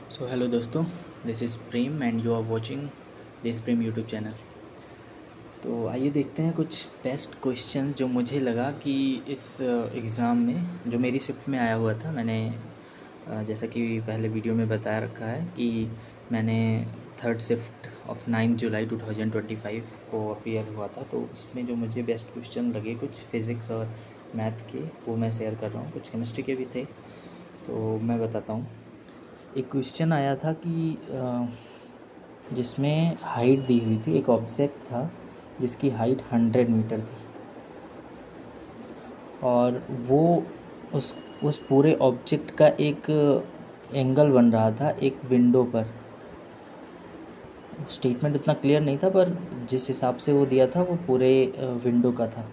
सो hello दोस्तों, this is Prem and you are watching this Prem YouTube channel. तो आइए देखते हैं कुछ बेस्ट क्वेश्चन जो मुझे लगा कि इस एग्ज़ाम में जो मेरी शिफ्ट में आया हुआ था। मैंने जैसा कि पहले वीडियो में बताया रखा है कि मैंने थर्ड शिफ्ट ऑफ 9 जुलाई 2025 को अपीयर हुआ था। तो उसमें जो मुझे बेस्ट क्वेश्चन लगे कुछ फिज़िक्स और मैथ के, वो मैं शेयर कर रहा हूँ। कुछ केमिस्ट्री के भी थे, तो मैं बताता हूँ। एक क्वेश्चन आया था कि जिसमें हाइट दी हुई थी, एक ऑब्जेक्ट था जिसकी हाइट 100 मीटर थी और वो उस पूरे ऑब्जेक्ट का एक एंगल बन रहा था एक विंडो पर। स्टेटमेंट उतना क्लियर नहीं था, पर जिस हिसाब से वो दिया था वो पूरे विंडो का था।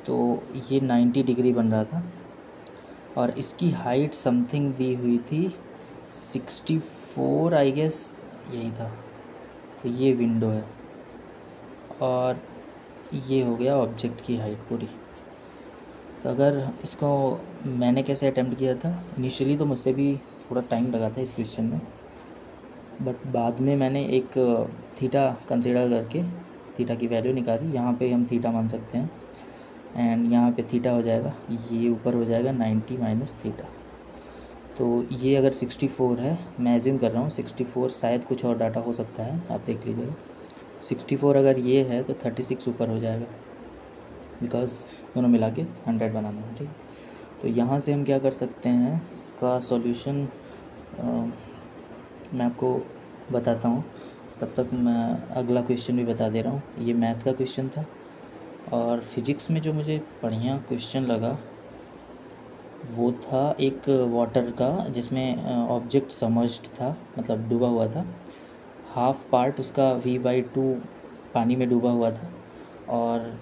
तो ये 90 डिग्री बन रहा था और इसकी हाइट समथिंग दी हुई थी 64 आई गेस, यही था। तो ये विंडो है और ये हो गया ऑब्जेक्ट की हाइट पूरी। तो अगर इसको मैंने कैसे अटेम्प्ट किया था, इनिशियली तो मुझसे भी थोड़ा टाइम लगा था इस क्वेश्चन में, बट बाद में मैंने एक थीटा कंसीडर करके थीटा की वैल्यू निकाली। यहाँ पे हम थीटा मान सकते हैं एंड यहाँ पे थीटा हो जाएगा, ये ऊपर हो जाएगा 90 माइनस थीटा। तो ये अगर 64 है, मैं एज्यूम कर रहा हूँ 64, शायद कुछ और डाटा हो सकता है, आप देख लीजिएगा। 64 अगर ये है तो 36 ऊपर हो जाएगा, बिकॉज दोनों मिला के 100 बनाना है, ठीक। तो यहाँ से हम क्या कर सकते हैं, इसका सॉल्यूशन मैं आपको बताता हूँ। तब तक मैं अगला क्वेश्चन भी बता दे रहा हूँ। ये मैथ का क्वेश्चन था और फिज़िक्स में जो मुझे बढ़िया क्वेश्चन लगा वो था एक वाटर का, जिसमें ऑब्जेक्ट सबमर्ज्ड था, मतलब डूबा हुआ था। हाफ पार्ट उसका v/2 पानी में डूबा हुआ था और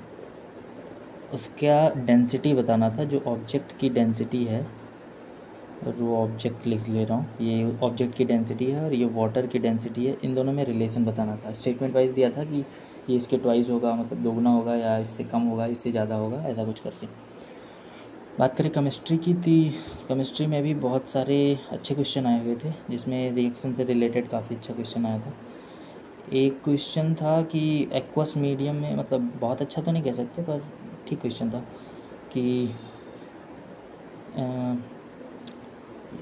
उसका डेंसिटी बताना था, जो ऑब्जेक्ट की डेंसिटी है। और वो ऑब्जेक्ट लिख ले रहा हूँ, ये ऑब्जेक्ट की डेंसिटी है और ये वाटर की डेंसिटी है। इन दोनों में रिलेशन बताना था। स्टेटमेंट वाइज दिया था कि ये इसके ट्वाइस होगा, मतलब दोगुना होगा, या इससे कम होगा, इससे ज़्यादा होगा, ऐसा कुछ करके। बात करें केमिस्ट्री की, थी केमिस्ट्री में भी बहुत सारे अच्छे क्वेश्चन आए हुए थे, जिसमें रिएक्शन से रिलेटेड काफ़ी अच्छा क्वेश्चन आया था। एक क्वेश्चन था कि एक्वस मीडियम में, मतलब बहुत अच्छा तो नहीं कह सकते पर ठीक क्वेश्चन था कि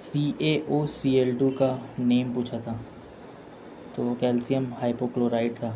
CaOCl2 का नेम पूछा था। तो कैल्शियम हाइपोक्लोराइड था।